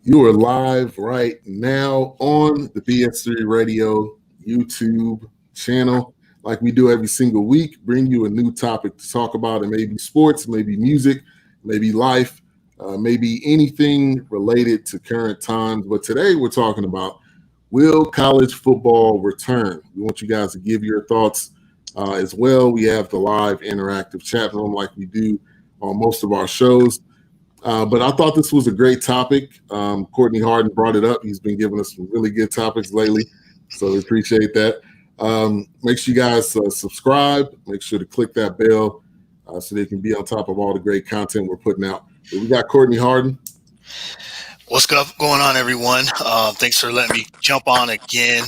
You are live right now on the BS3 Radio YouTube channel. Like we do every single week, bring you a new topic to talk about. It may be sports, maybe music, maybe life, maybe anything related to current times. But today we're talking about, will college football return? We want you guys to give your thoughts as well. We have the live interactive chat room like we do on most of our shows. But I thought this was a great topic. Courtney Harden brought it up. He's been giving us some really good topics lately, so we appreciate that. Make sure you guys subscribe. Make sure to click that bell so they can be on top of all the great content we're putting out. But we got Courtney Harden. What's going on, everyone? Thanks for letting me jump on again.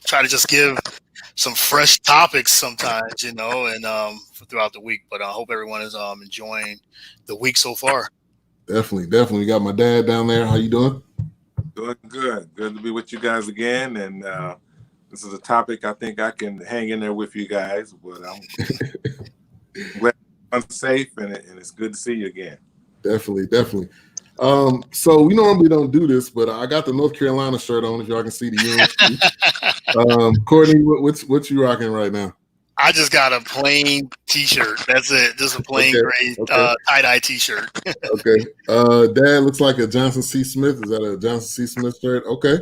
Try to just give some fresh topics sometimes, and throughout the week. But I hope everyone is enjoying the week so far. Definitely. We got my dad down there. How you doing? Doing good. Good to be with you guys again. And this is a topic I think I can hang in there with you guys. But I'm glad I'm safe, and it's good to see you again. Definitely. So we normally don't do this, but I got the North Carolina shirt on. If y'all can see the UNC. Courtney, what you rocking right now? I just got a plain T-shirt. That's it. Just a plain gray tie-dye T-shirt. Okay. Dad looks like a Johnson C. Smith. Is that a Johnson C. Smith shirt? Okay.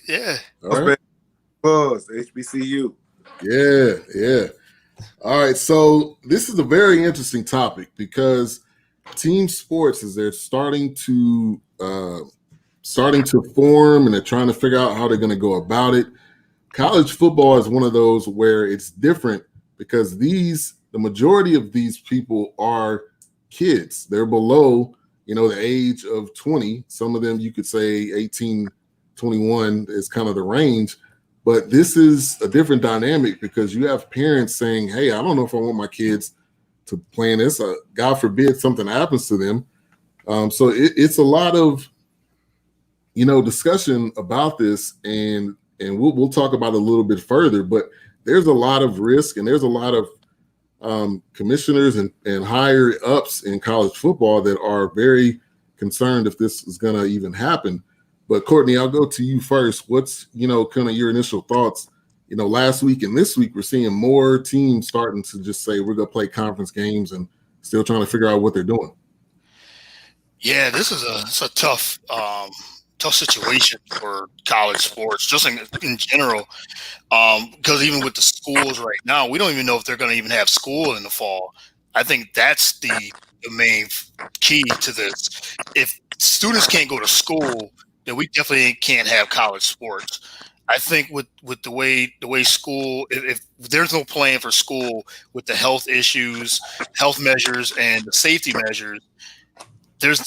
Yeah. All right. HBCU. Yeah. All right. So this is a very interesting topic because team sports, as they're starting to form and they're trying to figure out how they're going to go about it. College football is one of those where it's different because the majority of these people are kids. They're below, the age of 20. Some of them you could say 18, 21 is kind of the range. But this is a different dynamic because you have parents saying, hey, I don't know if I want my kids to play in this. God forbid something happens to them. So it's a lot of, discussion about this, and we'll talk about it a little bit further, but there's a lot of risk and there's a lot of commissioners and higher ups in college football that are very concerned if this is going to even happen. But Courtney, I'll go to you first. What's, kind of your initial thoughts? Last week and this week, we're seeing more teams starting to just say we're going to play conference games and still trying to figure out what they're doing. Yeah, this is a tough situation for college sports, just in general, because even with the schools right now, we don't even know if they're going to even have school in the fall. I think that's the main key to this. If students can't go to school, then we definitely can't have college sports. I think with the way school, if there's no plan for school with the health issues, health measures, and the safety measures, there's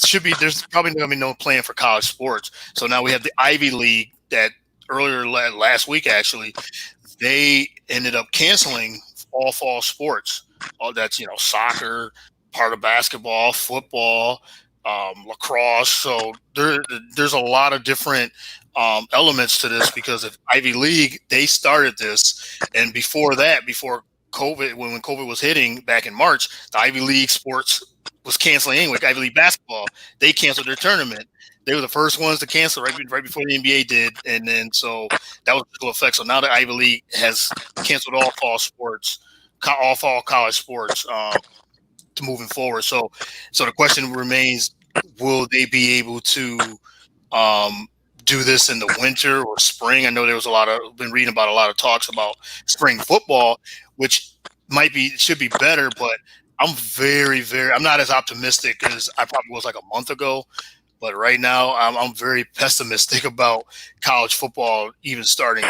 probably going to be no plan for college sports. So now we have the Ivy League that earlier last week, actually, they ended up canceling all fall sports. All that's, soccer, part of basketball, football, lacrosse. So there's a lot of different elements to this because of Ivy League, they started this. And before COVID, when COVID was hitting back in March, the Ivy League sports was canceling anyway. Ivy League basketball, they canceled their tournament. They were the first ones to cancel right before the NBA did, and then so that was the effect. So now the Ivy League has canceled all fall sports, all fall college sports, to moving forward. So the question remains: will they be able to do this in the winter or spring? I know there was been reading about a lot of talks about spring football, which should be better, but I'm I'm not as optimistic as I probably was like a month ago, but right now I'm very pessimistic about college football even starting,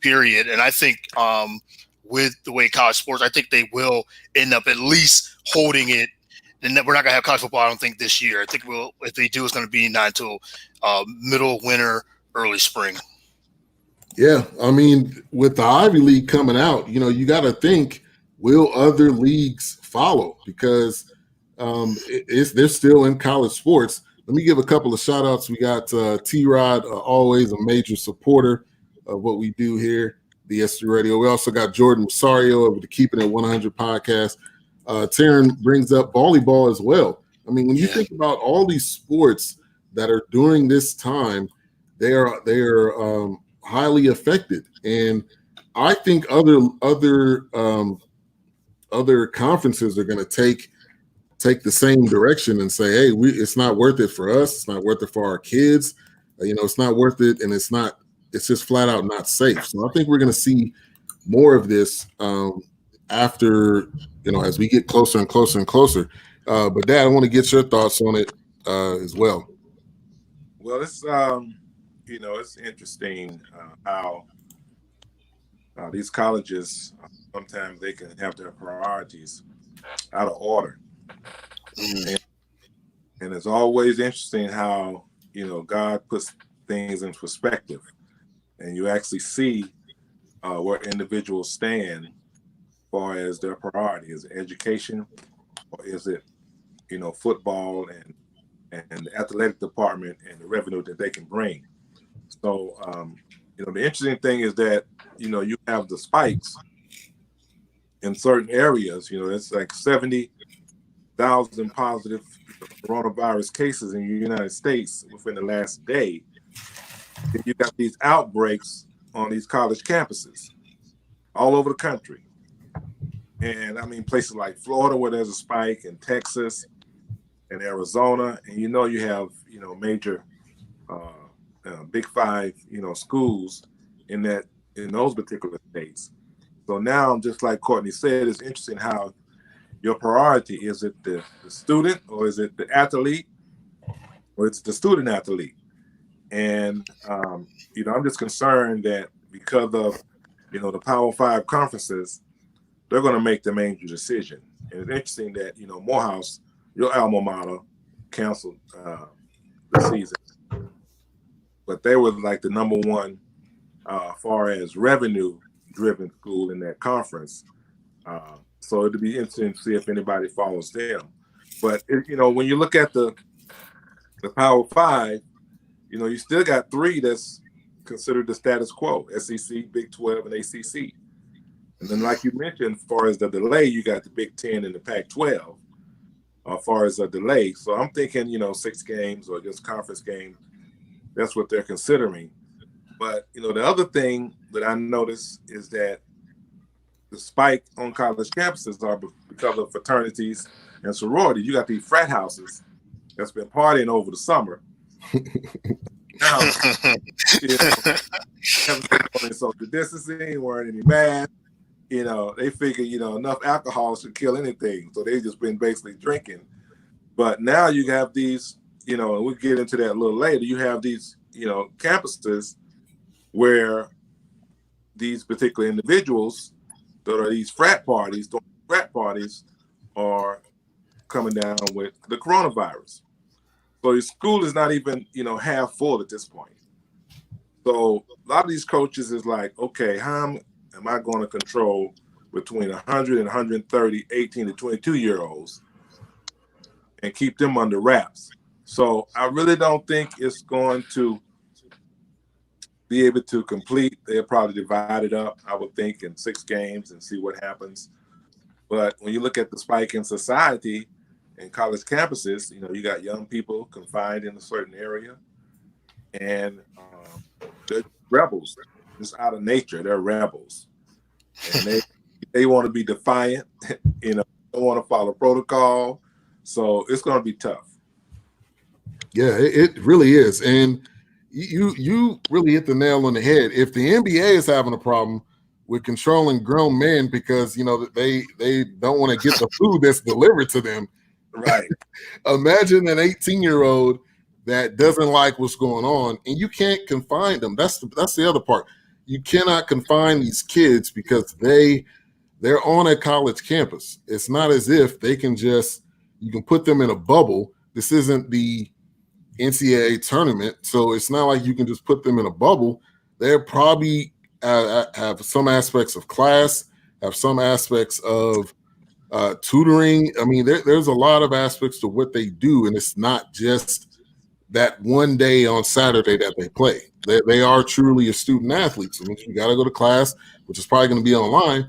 period. And I think with the way college sports, I think they will end up at least holding it. And we're not going to have college football, I don't think, this year. I think if they do, it's going to be not until middle winter, early spring. Yeah, I mean, with the Ivy League coming out, you got to think, will other leagues follow? Because they're still in college sports. Let me give a couple of shout outs. We got T-Rod, always a major supporter of what we do here, BS3 Radio. We also got Jordan Rosario of the Keeping It 100 podcast. Taryn brings up volleyball as well. I mean, when you think about all these sports that are during this time, they are highly affected. And I think other conferences are going to take the same direction and say, hey, it's not worth it for us. It's not worth it for our kids. It's not worth it, and it's just flat out not safe. So I think we're going to see more of this after, as we get closer and closer and closer. But Dad, I want to get your thoughts on it as well. Well, it's it's interesting how these colleges sometimes they can have their priorities out of order, and it's always interesting how God puts things in perspective, and you actually see where individuals stand as far as their priority. Is it education, or is it football and the athletic department and the revenue that they can bring? So the interesting thing is that you have the spikes in certain areas. It's like 70,000 positive coronavirus cases in the United States within the last day. And you got these outbreaks on these college campuses all over the country. And I mean, places like Florida where there's a spike, and Texas and Arizona, and you have major big five schools in those particular states. So now, just like Courtney said, it's interesting how your priority is it the student, or is it the athlete, or it's the student athlete? And I'm just concerned that because of the Power 5 conferences, they're going to make the major decision. And it's interesting that Morehouse, your alma mater, canceled the season, but they were like the number one far as revenue-driven school in that conference. So it'd be interesting to see if anybody follows them. But when you look at the Power 5, you still got three that's considered the status quo: SEC, Big 12, and ACC. And then, like you mentioned, as far as the delay, you got the Big 10 and the Pac-12. As far as a delay, so I'm thinking 6 games or just conference games. That's what they're considering. But the other thing that I noticed is that the spike on college campuses are because of fraternities and sororities. You got these frat houses that's been partying over the summer. Now, haven't social distancing, wearing any masks. They figure enough alcohol should kill anything, so they've just been basically drinking. But now you have these, and we'll get into that a little later. You have these, campuses where these particular individuals that are these frat parties are coming down with the coronavirus. So your school is not even, half full at this point. So a lot of these coaches is like, okay, how am I going to control between 100 and 130 18 to 22-year-olds and keep them under wraps? So I really don't think it's going to be able to complete. They'll probably divide it up, I would think, in 6 games and see what happens. But when you look at the spike in society and college campuses, you got young people confined in a certain area, and they're rebels. It's out of nature. They're rebels, and they want to be defiant. Don't want to follow protocol. So it's going to be tough. Yeah, it really is. And you really hit the nail on the head. If the NBA is having a problem with controlling grown men because they don't want to get the food that's delivered to them, right? Imagine an 18-year-old that doesn't like what's going on, and you can't confine them. That's the other part. You cannot confine these kids because they're on a college campus. It's not as if you can put them in a bubble. This isn't the NCAA tournament, so it's not like you can just put them in a bubble. They're probably have some aspects of class, have some aspects of tutoring. I mean, there's a lot of aspects to what they do, and it's not just that one day on Saturday that they play. They are truly a student athlete. So you got to go to class, which is probably going to be online.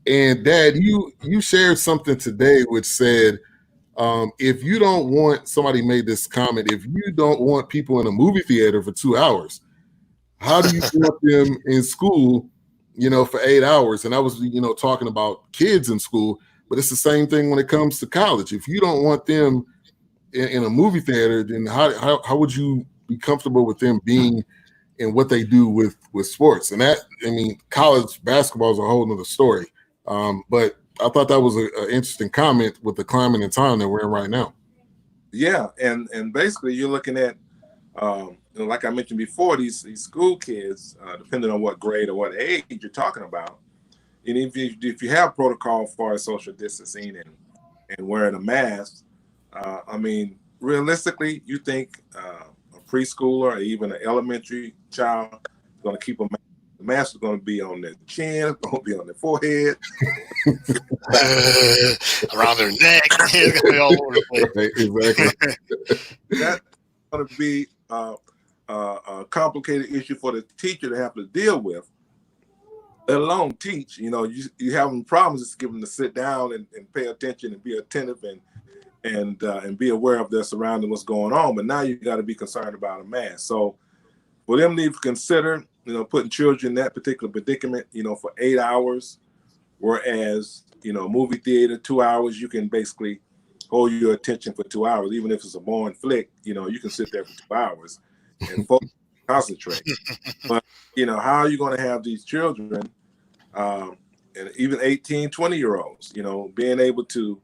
And Dad, you shared something today which said If you don't want, somebody made this comment, if you don't want people in a movie theater for 2 hours, how do you want them in school, for 8 hours? And I was, talking about kids in school, but it's the same thing when it comes to college. If you don't want them in a movie theater, then how would you be comfortable with them being in what they do with sports? And that, college basketball is a whole nother story. But I thought that was an interesting comment with the climate and time that we're in right now. Yeah, and basically you're looking at, like I mentioned before, these school kids, depending on what grade or what age you're talking about, and if you have protocol as far as social distancing and wearing a mask, realistically, you think a preschooler or even an elementary child is going to keep a mask? The mask is going to be on their chin, it's going to be on their forehead, around their neck, it's going to be all over the place. Right, exactly. That's going to be a complicated issue for the teacher to have to deal with, let alone teach. You having problems, just give them to sit down and pay attention and be attentive and be aware of their surrounding, what's going on. But now you got to be concerned about a mask. So for them to consider, putting children in that particular predicament, for 8 hours, whereas, movie theater, 2 hours, you can basically hold your attention for 2 hours. Even if it's a boring flick, you can sit there for 2 hours and focus, concentrate. But, how are you going to have these children, and even 18, 20-year-olds, being able to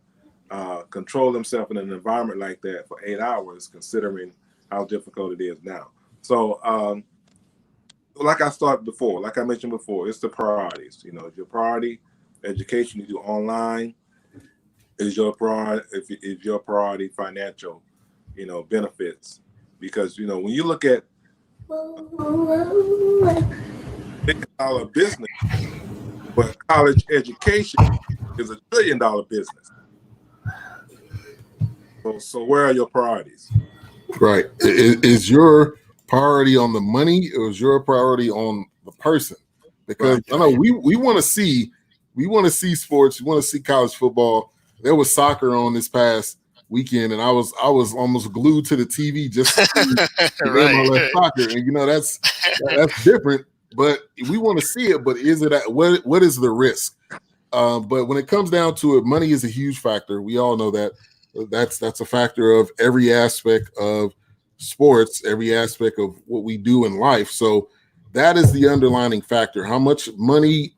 control themselves in an environment like that for 8 hours, considering how difficult it is now. So, like I mentioned before, it's the priorities. Is your priority education you do online? Is your priority financial, benefits? Because, when you look at $1 billion business, but college education is $1 trillion business. So where are your priorities? Right. Is your priority on the money, or is your priority on the person? Because I know we want to see sports, we want to see college football. There was soccer on this past weekend, and I was almost glued to the TV just to see right. Soccer. And that's different, but we want to see it. But is it what is the risk? But when it comes down to it, money is a huge factor. We all know that. That's a factor of every aspect of sports, every aspect of what we do in life. So that is the underlining factor. How much money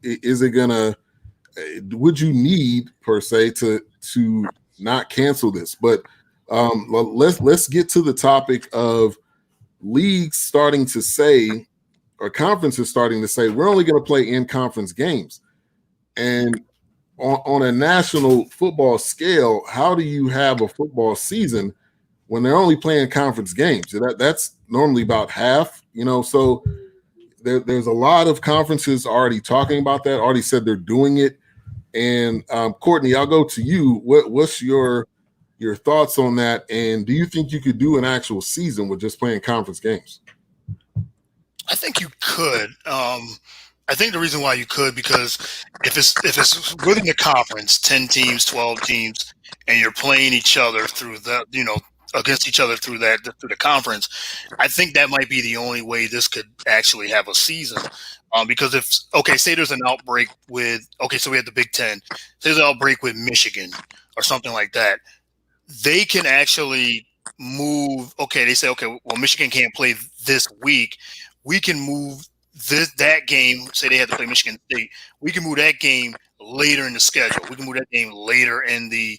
would you need per se to not cancel this? But let's get to the topic of leagues starting to say, or conferences starting to say, we're only going to play in-conference games. And on a national football scale, how do you have a football season when they're only playing conference games? That's normally about half, so there's a lot of conferences already talking about that, already said they're doing it. And Courtney, I'll go to you. What's your thoughts on that? And do you think you could do an actual season with just playing conference games? I think you could. I think the reason why you could, because if it's within the conference, 10 teams, 12 teams, and you're playing each other through the, against each other through the conference, I think that might be the only way this could actually have a season. Because say there's an outbreak so we had the Big Ten, say there's an outbreak with Michigan or something like that, they can actually move. They say, well, Michigan can't play this week. We can move that game. Say they had to play Michigan State. We can move that game later in the schedule. We can move that game later in the,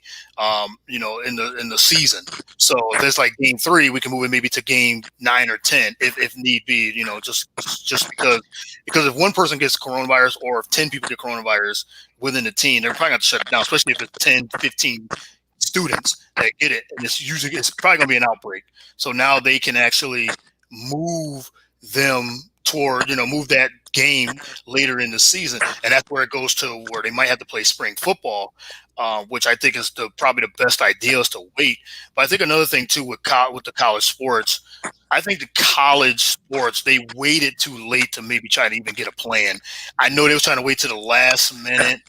in the season. So if there's like game 3, we can move it maybe to game 9 or 10 if need be. Just because if one person gets coronavirus, or if 10 people get coronavirus within the team, they're probably going to shut it down. Especially if it's 10, 15 students that get it, and it's probably going to be an outbreak. So now they can actually move them toward, move that game later in the season. And that's where it goes to where they might have to play spring football, which I think is probably the best idea, is to wait. But I think another thing too with the college sports, I think the college sports, they waited too late to maybe try to even get a plan. I know they was trying to wait to the last minute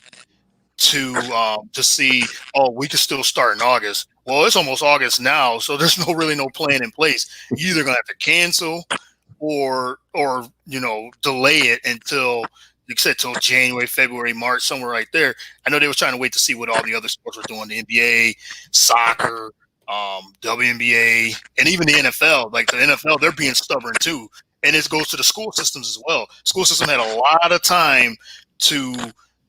to see, we could still start in August. Well, it's almost August now, so there's really no plan in place. You're either gonna have to cancel or delay it until, like I said, till January, February, March, somewhere right there. I know they were trying to wait to see what all the other sports were doing, the NBA, soccer, WNBA, and even the NFL. Like the NFL, they're being stubborn too. And this goes to the school systems as well. School system had a lot of time to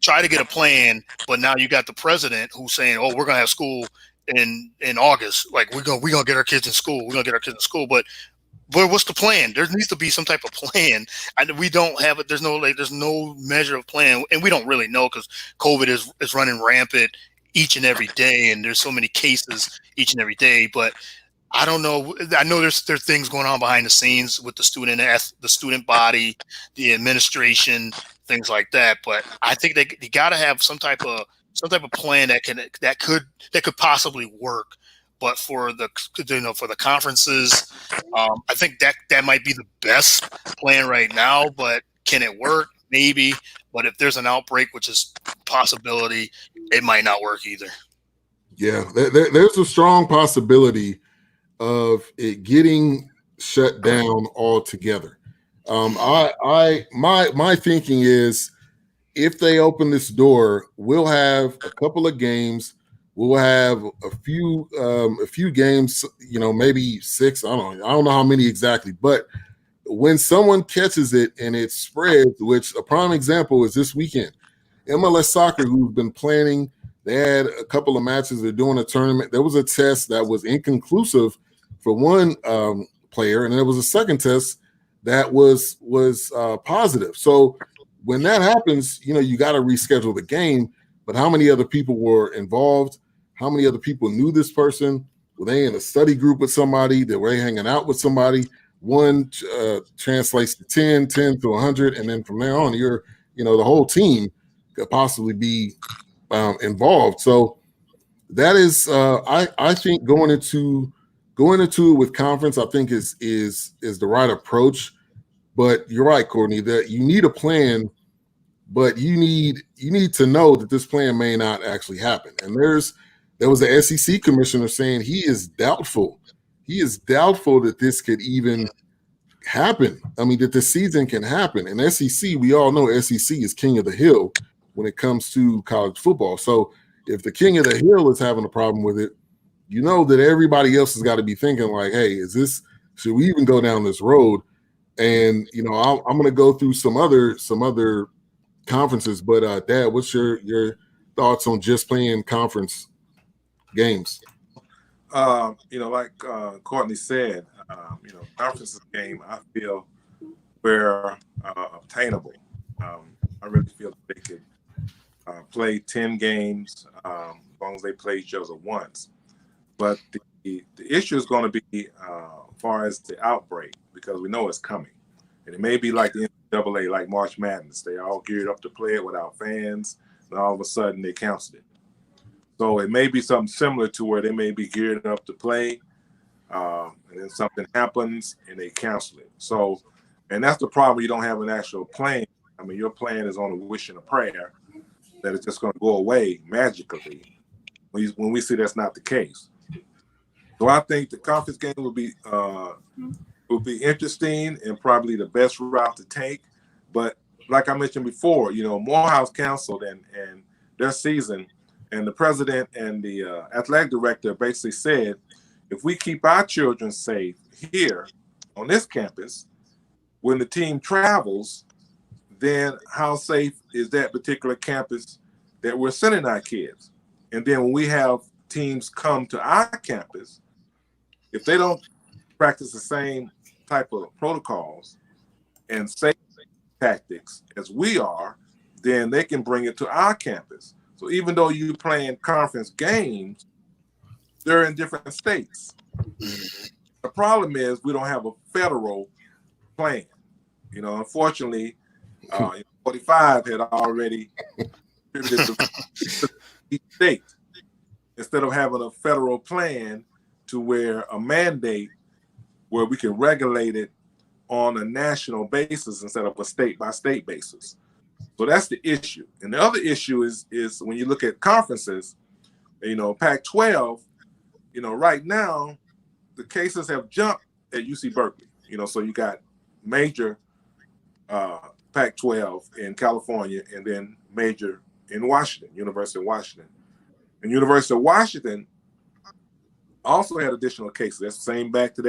try to get a plan, but now you got the president who's saying, "Oh, we're gonna have school in August. Like we're gonna get our kids in school. We're gonna get our kids in school." But what's the plan? There needs to be some type of plan, and we don't have it. There's no measure of plan, and we don't really know because COVID is running rampant each and every day, and there's so many cases each and every day. But I don't know. I know there's things going on behind the scenes with the student body, the administration, things like that. But I think they got to have some type of plan that could possibly work. But for the conferences, I think that might be the best plan right now. But can it work? Maybe. But if there's an outbreak, which is a possibility, it might not work either. Yeah, there's a strong possibility of it getting shut down altogether. My thinking is, if they open this door, we'll have a couple of games. We'll have a few games, maybe 6. I don't know how many exactly, but when someone catches it and it spreads, which a prime example is this weekend, MLS Soccer, who's been planning, they had a couple of matches. They're doing a tournament. There was a test that was inconclusive for one player, and there was a second test that was positive. So when that happens, you got to reschedule the game. But how many other people were involved? How many other people knew this person? Were they in a study group with somebody? Were they hanging out with somebody? One translates to 10 to 100, and then from there on, the whole team could possibly be involved. So that is, I think going into it with conference, I think is the right approach. But you're right, Courtney, that you need a plan, but you need to know that this plan may not actually happen. And there was an SEC commissioner saying he is doubtful that this could even happen. I mean, that the season can happen. And SEC, we all know SEC is king of the hill when it comes to college football. So if the king of the hill is having a problem with it, that everybody else has got to be thinking like, hey, should we even go down this road? And, I'm going to go through some other conferences, but Dad, what's your thoughts on just playing conference games? Like Courtney said, conference game, I feel were obtainable. I really feel that they could play 10 games as long as they play each other once. But the issue is going to be as far as the outbreak, because we know it's coming. And it may be like the NCAA, like March Madness. They all geared up to play it without fans, and all of a sudden they canceled it. So it may be something similar to where they may be geared up to play, and then something happens and they cancel it. So, and that's the problem. You don't have an actual plan. I mean, your plan is on a wish and a prayer that it's just going to go away magically. When we see that's not the case. So I think the conference game will be interesting and probably the best route to take. But like I mentioned before, Morehouse canceled and their season. And the president and the athletic director basically said, if we keep our children safe here on this campus, when the team travels, then how safe is that particular campus that we're sending our kids? And then when we have teams come to our campus, if they don't practice the same type of protocols and safety tactics as we are, then they can bring it to our campus. So even though you're playing conference games, they're in different states. The problem is we don't have a federal plan. Unfortunately, 45 had already distributed to each state instead of having a federal plan to where a mandate where we can regulate it on a national basis instead of a state-by-state basis. So that's the issue. And the other issue is when you look at conferences, Pac-12, right now the cases have jumped at UC Berkeley. So you got major Pac-12 in California, and then major in Washington, University of Washington. And University of Washington also had additional cases. That's the same back to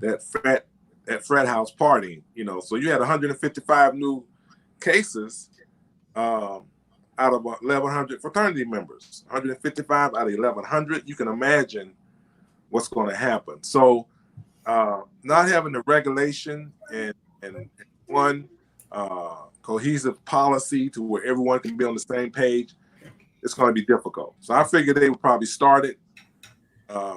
that frat house partying. So you had 155 new cases out of 1,100 fraternity members. 155 out of 1,100. You can imagine what's going to happen. So not having the regulation and one cohesive policy to where everyone can be on the same page, it's going to be difficult. So I figured they would probably start it,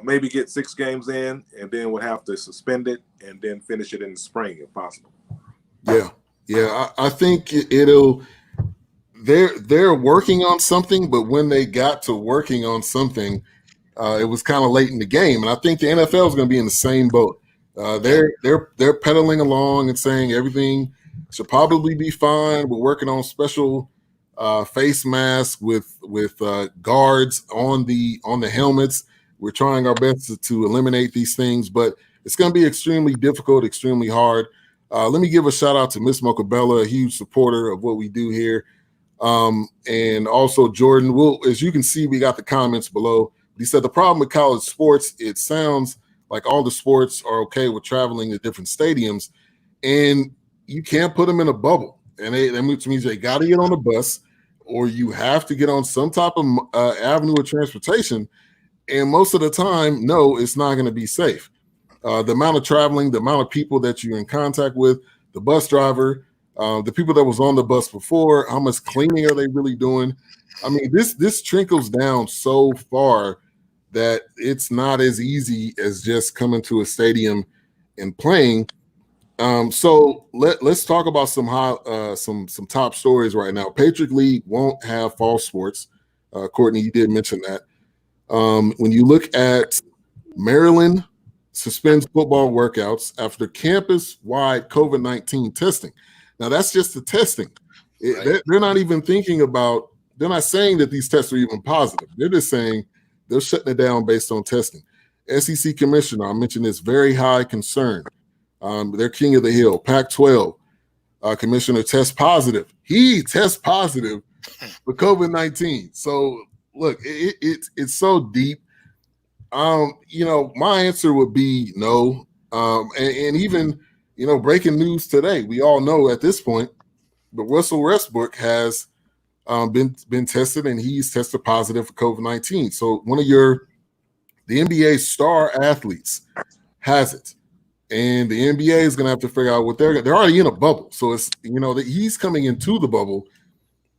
maybe get 6 games in, and then would have to suspend it and then finish it in the spring if possible. Yeah. I think it'll. They're working on something, but when they got to working on something, it was kind of late in the game, and I think the NFL is going to be in the same boat. They're pedaling along and saying everything should probably be fine. We're working on special face masks with guards on the helmets. We're trying our best to eliminate these things, but it's going to be extremely difficult, extremely hard. Let me give a shout out to Miss Mocabella, a huge supporter of what we do here, and also Jordan. As you can see, we got the comments below. He said the problem with college sports, it sounds like all the sports are okay with traveling to different stadiums, and you can't put them in a bubble. And that means they got to get on a bus, or you have to get on some type of avenue of transportation. And most of the time, no, it's not going to be safe. The amount of traveling, the amount of people that you're in contact with, the bus driver, the people that was on the bus before, how much cleaning are they really doing? I mean, this trickles down so far that it's not as easy as just coming to a stadium and playing. So let's talk about some top stories right now. Patriot League won't have fall sports. Courtney, you did mention that. When you look at Maryland suspends football workouts after campus-wide COVID-19 testing. Now that's just the testing. Right. They're not even thinking about. They're not saying that these tests are even positive. They're just saying they're shutting it down based on testing. SEC commissioner, I mentioned this, very high concern. They're king of the hill. Pac-12 commissioner tests positive. He tests positive for COVID-19. So look, it's so deep. My answer would be no. And even, breaking news today, we all know at this point, but Russell Westbrook has been tested, and he's tested positive for COVID-19. So one of the NBA star athletes has it, and the NBA is going to have to figure out what they're already in a bubble. So it's, that he's coming into the bubble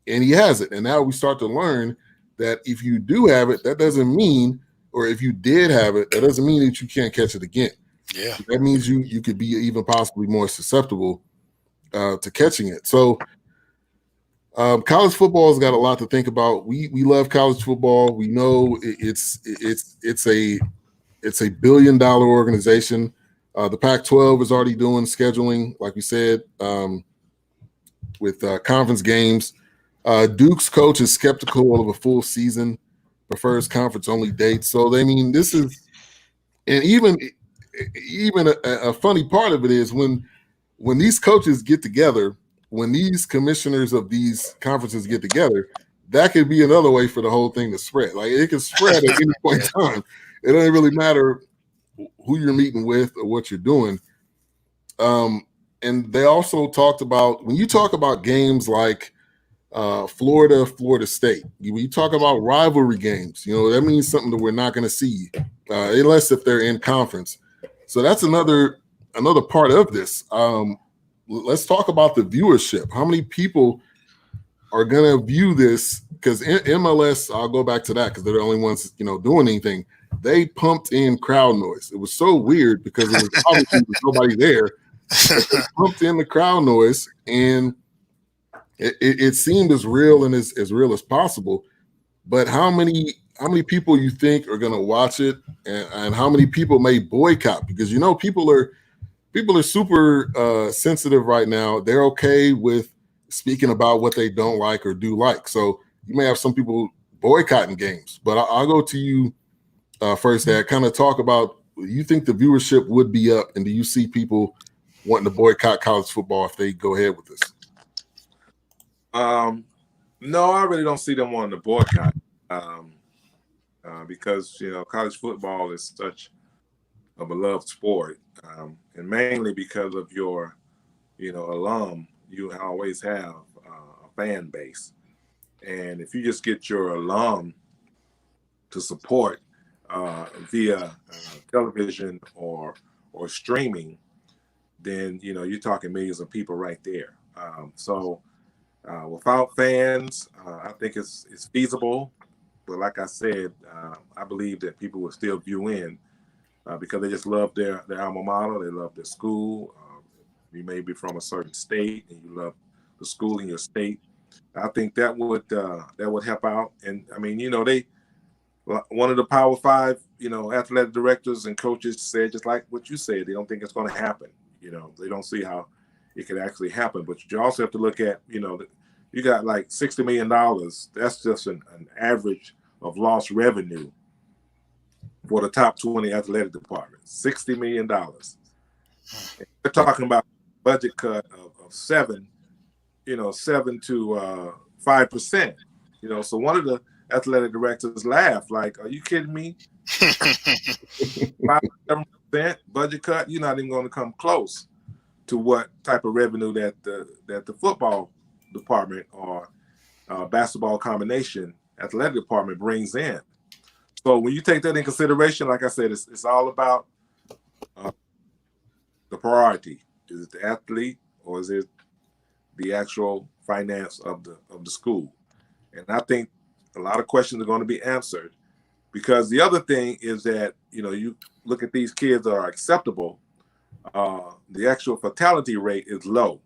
and he has it. And now we start to learn that if you do have it, that doesn't mean, or if you did have it, that doesn't mean that you can't catch it again. Yeah. That means you could be even possibly more susceptible to catching it. So college football has got a lot to think about. We love college football. We know it's a billion-dollar organization. The Pac-12 is already doing scheduling, like we said, with conference games. Duke's coach is skeptical of a full season, prefers conference-only dates. So, this is – and even a funny part of it is when these coaches get together, when these commissioners of these conferences get together, that could be another way for the whole thing to spread. Like, it can spread at any point in time. It doesn't really matter who you're meeting with or what you're doing. And they also talked about, when you talk about games like Florida State, when you talk about rivalry games, that means something that we're not going to see unless if they're in conference. So that's another part of this. Let's talk about the viewership. How many people are going to view this? Because MLS, I'll go back to that because they're the only ones, doing anything. They pumped in crowd noise. It was so weird because it was obviously nobody there. They pumped in the crowd noise, and it seemed as real and as real as possible. But how many people you think are going to watch it, and how many people may boycott? Because people are super sensitive right now. They're okay with speaking about what they don't like or do like. So you may have some people boycotting games. But I'll go to you, first, Dad, kind of talk about, you think the viewership would be up, and do you see people wanting to boycott college football if they go ahead with this? No, I really don't see them wanting to boycott because, college football is such a beloved sport, and mainly because of your, alum, you always have a fan base. And if you just get your alum to support via television or streaming, then, you're talking millions of people right there. So without fans, I think it's feasible. But like I said, I believe that people will still view in because they just love their alma mater. They love their school. You may be from a certain state and you love the school in your state. I think that would help out. And I mean, one of the Power Five, athletic directors and coaches said just like what you said. They don't think it's going to happen. They don't see how it could actually happen. But you also have to look at, you got like $60 million. That's just an average of lost revenue for the top 20 athletic departments. $60 million. We're talking about a budget cut of 7 to 5%. So one of the athletic directors laughed, like, "Are you kidding me? 5-7% budget cut? You're not even going to come close to what type of revenue that the football department or basketball combination athletic department brings in." So when you take that in consideration, like I said, it's all about the priority. Is it the athlete or is it the actual finance of the school? And I think a lot of questions are going to be answered, because the other thing is that, you look at these kids that are acceptable, the actual fatality rate is low.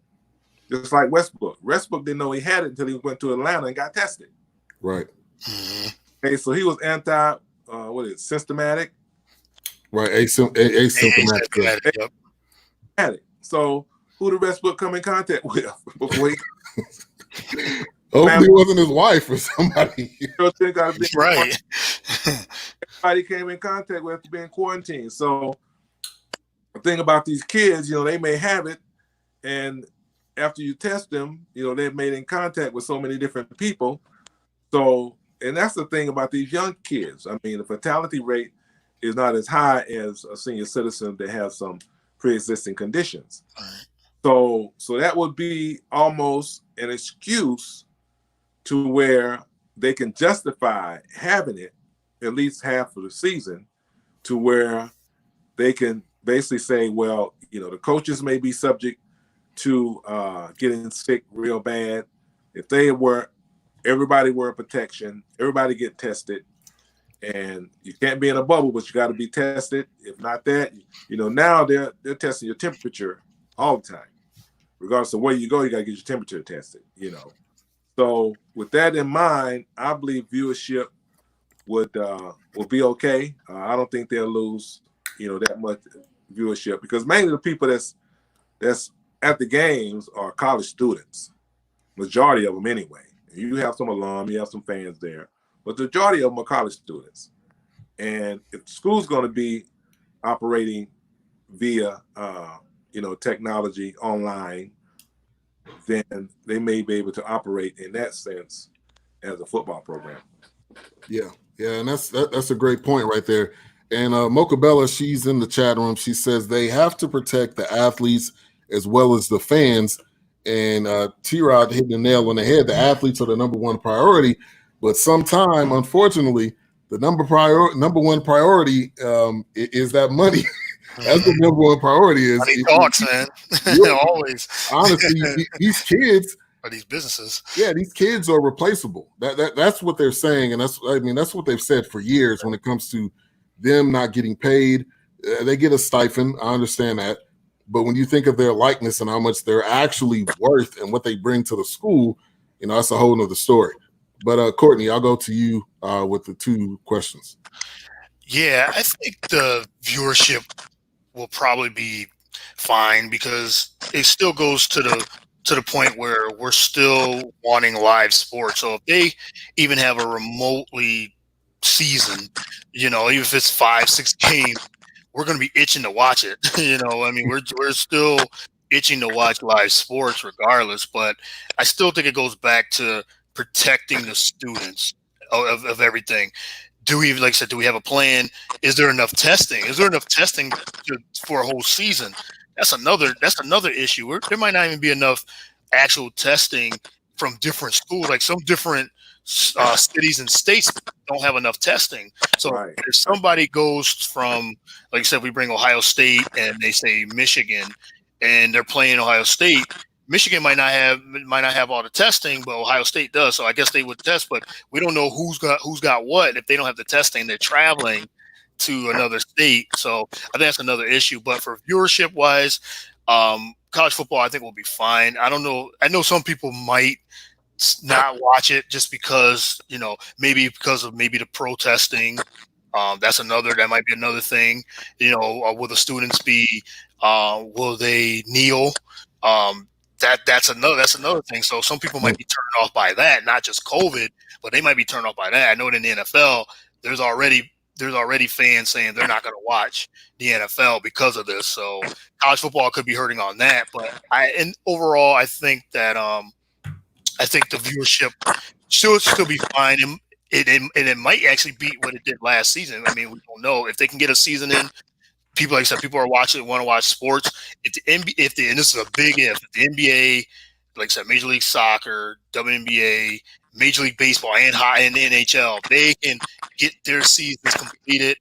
Just like Westbrook. Westbrook didn't know he had it until he went to Atlanta and got tested. Right. Okay, so he was systematic? Right, asymptomatic. Yep. Had it. So who did Westbrook come in contact with before he? Hopefully it wasn't his wife or somebody. Right. Everybody came in contact with to be in quarantine. So the thing about these kids, they may have it, and after you test them, they've made in contact with so many different people. So, and that's the thing about these young kids. I mean, the fatality rate is not as high as a senior citizen that has some pre-existing conditions. So that would be almost an excuse to where they can justify having it at least half of the season, to where they can basically say, well, the coaches may be subject to getting sick real bad. If everybody wear protection, everybody get tested, and you can't be in a bubble, but you got to be tested. If not that, now they're testing your temperature all the time. Regardless of where you go, you got to get your temperature tested, So with that in mind, I believe viewership will be okay. I don't think they'll lose, that much viewership, because mainly the people that's at the games are college students, majority of them anyway. You have some alum, you have some fans there, but the majority of them are college students. And if the school's going to be operating via, technology online, then they may be able to operate in that sense as a football program. Yeah, and that's a great point right there. And Mocha Bella, she's in the chat room. She says they have to protect the athletes as well as the fans. And T-Rod hit the nail on the head. The athletes are the number one priority, but sometime, unfortunately, the number one priority is that money. That's the number one priority. Is money talks, man. Always. Honestly, these kids or these businesses. Yeah, these kids are replaceable. That's what they're saying, and that's what they've said for years when it comes to them not getting paid. They get a stipend. I understand that. But when you think of their likeness and how much they're actually worth and what they bring to the school, that's a whole nother story. But Courtney, I'll go to you with the two questions. Yeah, I think the viewership will probably be fine, because it still goes to the point where we're still wanting live sports. So if they even have a remotely season, even if it's 5-6 games, we're going to be itching to watch it. We're still itching to watch live sports regardless, but I still think it goes back to protecting the students of everything. Do we have a plan? Is there enough testing? Is there enough testing for a whole season? That's another issue. There might not even be enough actual testing from different schools. Like some different cities and states don't have enough testing. So if somebody goes from, like I said, we bring Ohio State and they say Michigan, and they're playing Ohio State. Michigan might not have all the testing, but Ohio State does. So I guess they would test, but we don't know who's got what. If they don't have the testing, they're traveling to another state. So I think that's another issue. But for viewership wise, college football I think will be fine. I don't know. I know some people might not watch it just because maybe because of the protesting. That might be another thing. Will the students be? Will they kneel? That's another thing. So some people might be turned off by that, not just COVID, but they might be turned off by that. I know in the NFL, there's already fans saying they're not going to watch the NFL because of this. So college football could be hurting on that. But overall, I think that I think the viewership should still be fine, and it might actually beat what it did last season. I mean, we don't know if they can get a season in. People, like I said, people are want to watch sports. And this is a big if the NBA, like I said, Major League Soccer, WNBA, Major League Baseball, and NHL, they can get their seasons completed,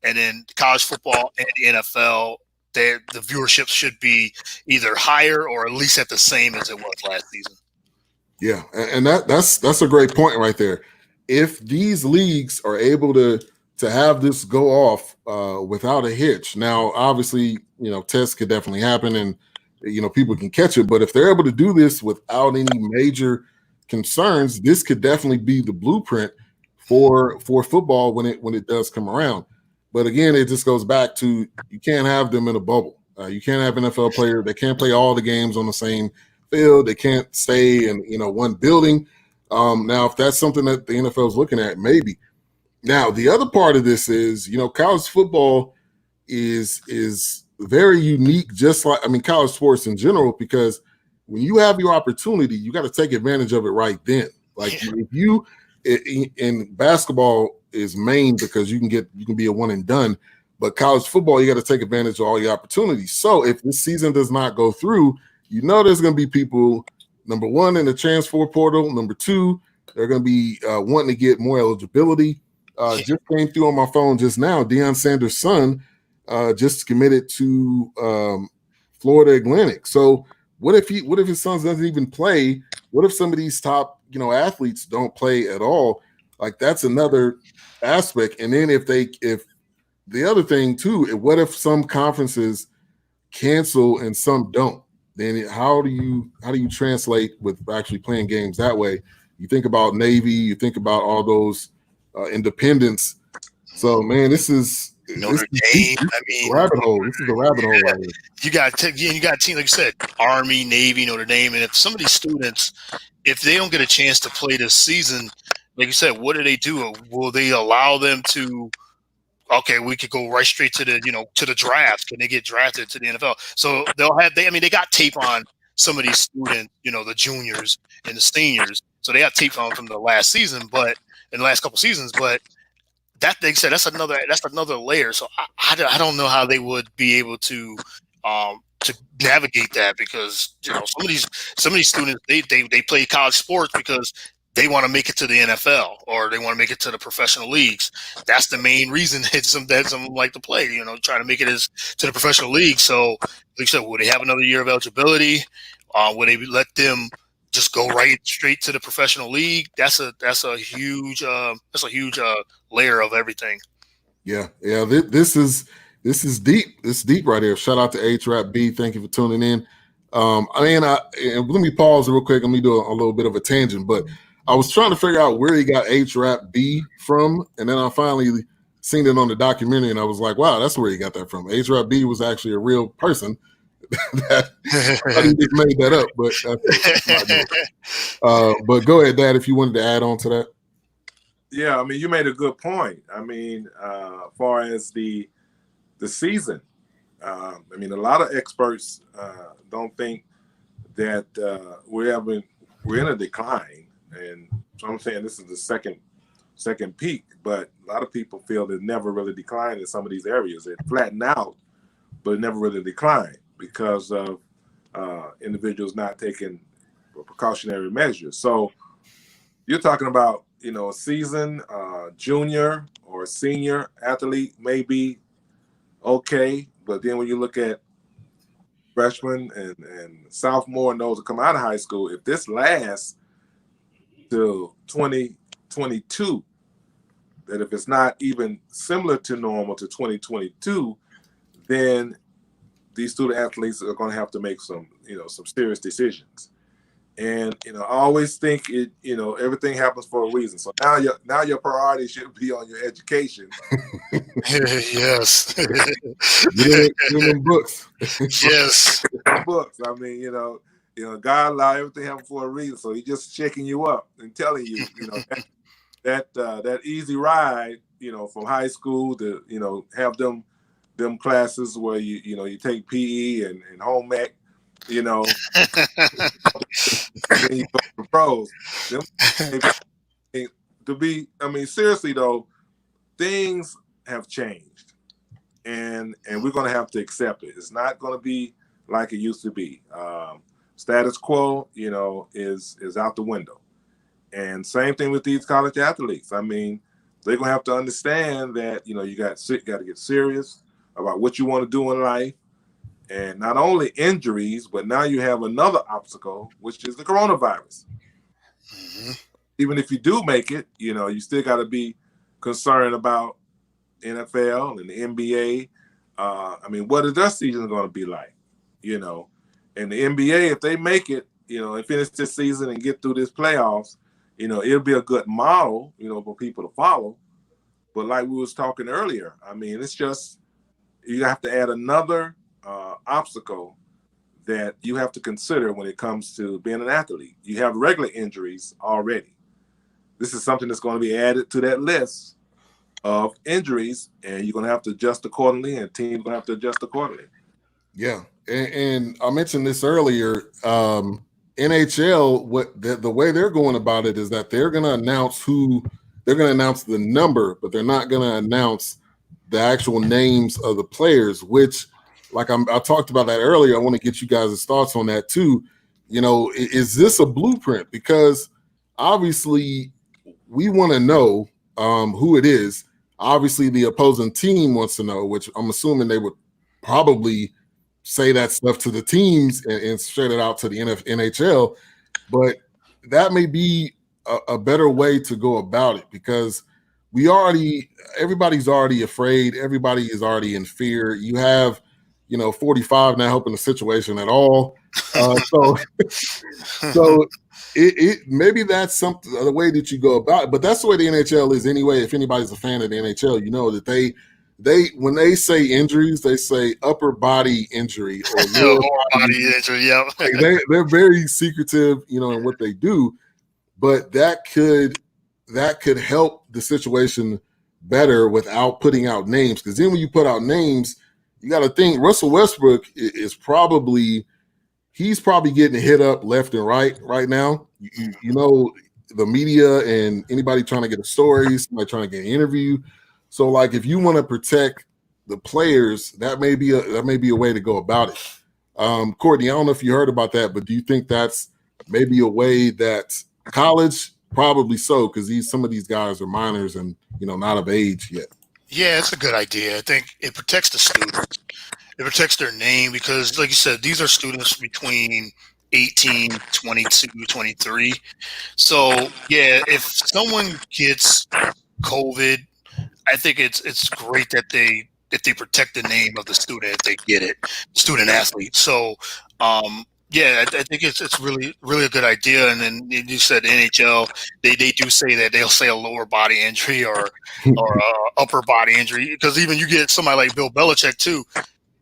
and then college football and the NFL, the viewership should be either higher or at least at the same as it was last season. Yeah, and that's a great point right there. If these leagues are able to have this go off without a hitch. Now, obviously, tests could definitely happen and, people can catch it. But if they're able to do this without any major concerns, this could definitely be the blueprint for football when it does come around. But again, it just goes back to you can't have them in a bubble. You can't have NFL players. They can't play all the games on the same field. They can't stay in one building. Now, if that's something that the NFL is looking at, maybe. Now, the other part of this is, college football is very unique, just like, college sports in general, because when you have your opportunity, you got to take advantage of it right then. Like in basketball is main because you can be a one and done, but college football, you got to take advantage of all your opportunities. So if this season does not go through, there's going to be people, number one, in the transfer portal. Number two, they're going to be wanting to get more eligibility. Just came through on my phone just now. Deion Sanders' son just committed to Florida Atlantic. So what if his son doesn't even play? What if some of these top athletes don't play at all? Like that's another aspect. And then if the other thing too, what if some conferences cancel and some don't? Then how do you translate with actually playing games that way? You think about Navy, you think about all those independents. So man, this is Notre Dame. Rabbit hole. This is the rabbit hole right here. You got team, like you said, Army, Navy, Notre Dame, and if some of these students, if they don't get a chance to play this season, like you said, what do they do? Will they allow them to? Okay, we could go right straight to the draft. Can they get drafted to the NFL? So they got tape on some of these students, the juniors and the seniors. So they got tape on from the last season, but in the last couple seasons, but that they said that's another layer. So I don't know how they would be able to navigate that because some of these students they play college sports because they want to make it to the NFL or they want to make it to the professional leagues. That's the main reason that some like to play, trying to make it to the professional league. So like I said, will they have another year of eligibility? Will they let them just go right straight to the professional league? That's a huge layer of everything. Yeah. This is deep. It's deep right here. Shout out to HRAP B. Thank you for tuning in. Let me pause real quick. Let me do a little bit of a tangent, but I was trying to figure out where he got HRAP B from, and then I finally seen it on the documentary, and I was like, wow, that's where he got that from. HRAP B was actually a real person. That he just made that up, but that's but go ahead, Dad, if you wanted to add on to that. Yeah, I mean, you made a good point. I mean, as far as the season, I mean, a lot of experts don't think that we're in a decline, and so I'm saying this is the second peak. But a lot of people feel it never really declined in some of these areas. It flattened out, but it never really declined because of individuals not taking precautionary measures. So you're talking about, a season junior or senior athlete may be okay, but then when you look at freshman and sophomore and those that come out of high school, if this lasts till 2022, that if it's not even similar to normal to 2022, then these student athletes are going to have to make some serious decisions. And I always think everything happens for a reason. So now your priority should be on your education. Yes. Get in books. Yes. Books. I mean, God allowed everything happen for a reason. So He's just checking you up and telling you, that easy ride, from high school to have them classes where you take PE and home ec, then you go to pros. Seriously though, things have changed, and we're going to have to accept it. It's not going to be like it used to be. Status quo, is out the window. And same thing with these college athletes. I mean, they're going to have to understand that, you got to get serious about what you want to do in life. And not only injuries, but now you have another obstacle, which is the coronavirus. Mm-hmm. Even if you do make it, you still got to be concerned about NFL and the NBA. I mean, what is their season going to be like? And the NBA, if they make it, and finish this season and get through this playoffs, it'll be a good model, for people to follow. But like we was talking earlier, I mean, it's just, you have to add another obstacle that you have to consider when it comes to being an athlete. You have regular injuries already. This is something that's going to be added to that list of injuries, and you're going to have to adjust accordingly, and teams going to have to adjust accordingly. Yeah, and I mentioned this earlier. NHL, the way they're going about it is that they're going to announce the number, but they're not going to announce the actual names of the players, which, like I talked about that earlier. I want to get you guys' thoughts on that too. Is this a blueprint? Because obviously we want to know who it is. Obviously the opposing team wants to know, which I'm assuming they would probably say that stuff to the teams and straight it out to the NHL. But that may be a better way to go about it, because everybody's already afraid. Everybody is already in fear. You have, 45 not helping the situation at all. So it maybe that's something, the way that you go about it. But that's the way the NHL is anyway. If anybody's a fan of the NHL, that they when they say injuries, they say upper body injury or lower body injury. Yeah, they're very secretive, in what they do. But that could help the situation better without putting out names. Because then when you put out names, you got to think Russell Westbrook is probably getting hit up left and right now. The media and anybody trying to get a story, somebody trying to get an interview. So, like, if you want to protect the players, that may be a way to go about it. Courtney, I don't know if you heard about that, but do you think that's maybe a way that college? Probably so, because some of these guys are minors and not of age yet. Yeah, it's a good idea. I think it protects the students. It protects their name because, like you said, these are students between 18, 22, 23. So, yeah, if someone gets COVID, I think it's great that they protect the name of the student if they get it, student athlete. So, yeah, I think it's really, really a good idea. And then you said NHL, they do say that they'll say a lower body injury or upper body injury, because even you get somebody like Bill Belichick too.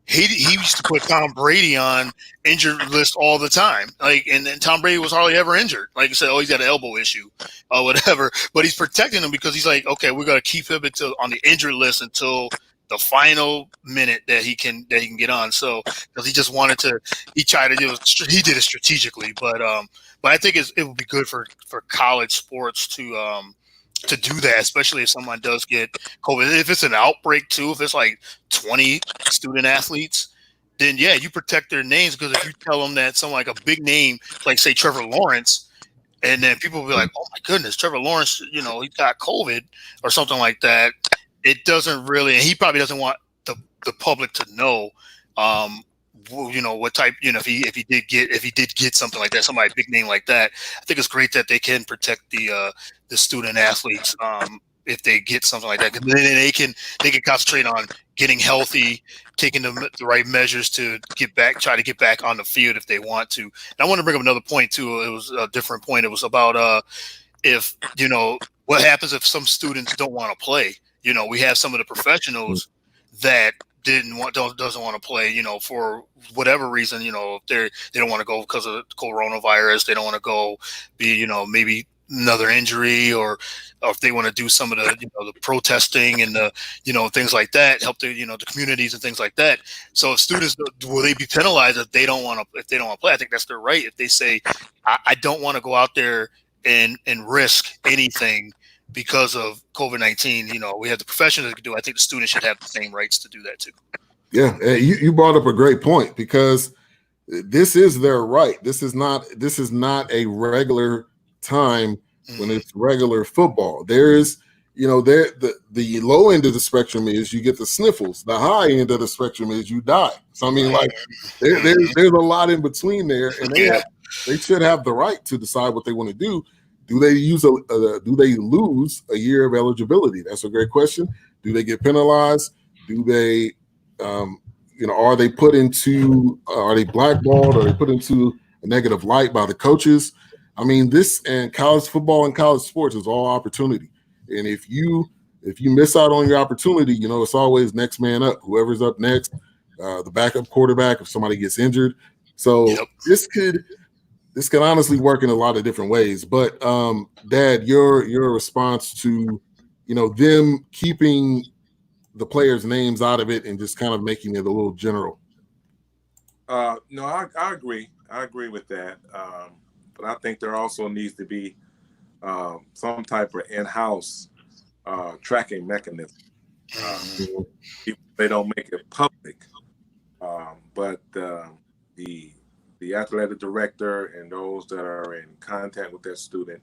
he used to put Tom Brady on injured list all the time. Like, and then Tom Brady was hardly ever injured. Like I said, oh, he's got an elbow issue or whatever. But he's protecting him because he's like, okay, we're gonna keep him on the injured list until the final minute that he can get on. So because he just wanted to, he did it strategically. But I think it would be good for college sports to do that, especially if someone does get COVID. If it's an outbreak too, if it's like 20 student athletes, then yeah, you protect their names, because if you tell them that someone like a big name, like say Trevor Lawrence, and then people will be like, oh my goodness, Trevor Lawrence, he got COVID or something like that. It doesn't really, and he probably doesn't want the public to know, what type, if he did get something like that, somebody big name like that. I think it's great that they can protect the student athletes if they get something like that. Then they can concentrate on getting healthy, taking the right measures to try to get back on the field if they want to. And I want to bring up another point too. It was a different point. It was about if what happens if some students don't want to play. We have some of the professionals that doesn't want to play, for whatever reason, if they don't want to go because of coronavirus, they don't want to go be, maybe another injury, or if they want to do some of the, the protesting and the, things like that, help the, the communities and things like that. So if students, will they be penalized if they don't want to play? I think that's their right. If they say, I don't want to go out there and risk anything because of COVID-19, we have the professionals that can do it. I think the students should have the same rights to do that too. Yeah, you brought up a great point, because this is their right. This is not a regular time when it's regular football. There is, the low end of the spectrum is you get the sniffles. The high end of the spectrum is you die. So I mean, like there's a lot in between there, and they should have the right to decide what they want to do. Do they lose a year of eligibility? That's a great question. Do they get penalized? Do they, are they are they blackballed? Are they put into a negative light by the coaches? I mean, this and college football and college sports is all opportunity. And if you miss out on your opportunity, it's always next man up. Whoever's up next, the backup quarterback, if somebody gets injured. So this could honestly work in a lot of different ways. But Dad, your response to, them keeping the players' names out of it and just kind of making it a little general. No, I agree. I agree with that. But I think there also needs to be some type of in-house tracking mechanism. They don't make it public, but the athletic director and those that are in contact with that student,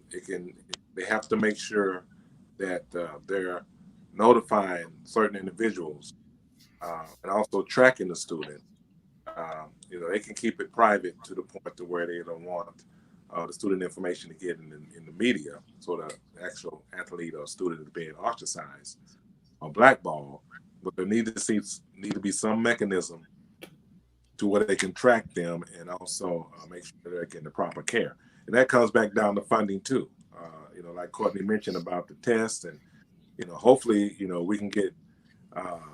they have to make sure that they're notifying certain individuals and also tracking the student. They can keep it private to the point to where they don't want the student information to get in the media, so the actual athlete or student is being ostracized or blackballed. But there need to be some mechanism to where they can track them and also make sure they're getting the proper care. And that comes back down to funding too. Like Courtney mentioned about the test, and hopefully we can get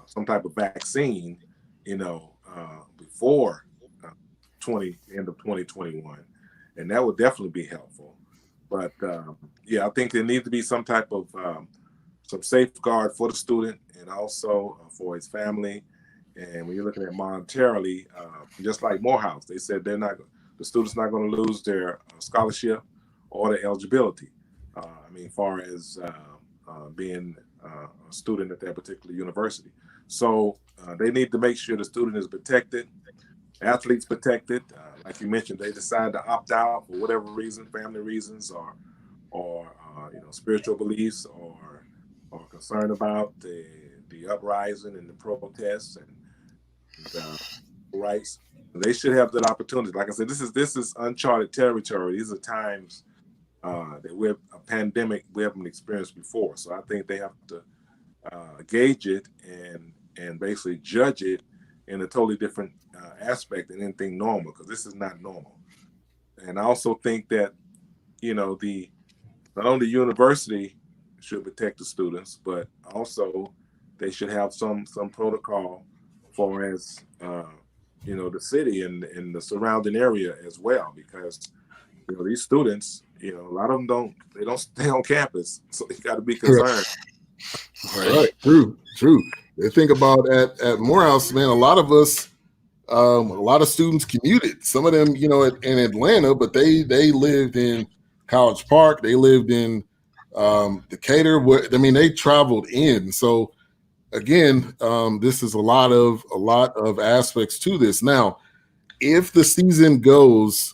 some type of vaccine before end of 2021, and that would definitely be helpful. But I think there needs to be some type of some safeguard for the student and also for his family. And when you're looking at monetarily, just like Morehouse, they said the student's not going to lose their scholarship or their eligibility. Far as being a student at that particular university. So they need to make sure the student is protected, athletes protected. Like you mentioned, they decide to opt out for whatever reason, family reasons, or spiritual beliefs, or concern about the uprising and the protests and rights. They should have that opportunity. Like I said, this is uncharted territory. These are times that we're a pandemic we haven't experienced before. So I think they have to gauge it and basically judge it in a totally different aspect than anything normal, because this is not normal. And I also think that not only the university should protect the students, but also they should have some protocol far as the city and the surrounding area as well, because these students, a lot of them don't stay on campus, so you got to be concerned. Right. True. They think about at Morehouse, man. A lot of us, a lot of students commuted. Some of them, in Atlanta, but they lived in College Park. They lived in Decatur. They traveled in. So again, this is a lot of aspects to this. Now, if the season goes,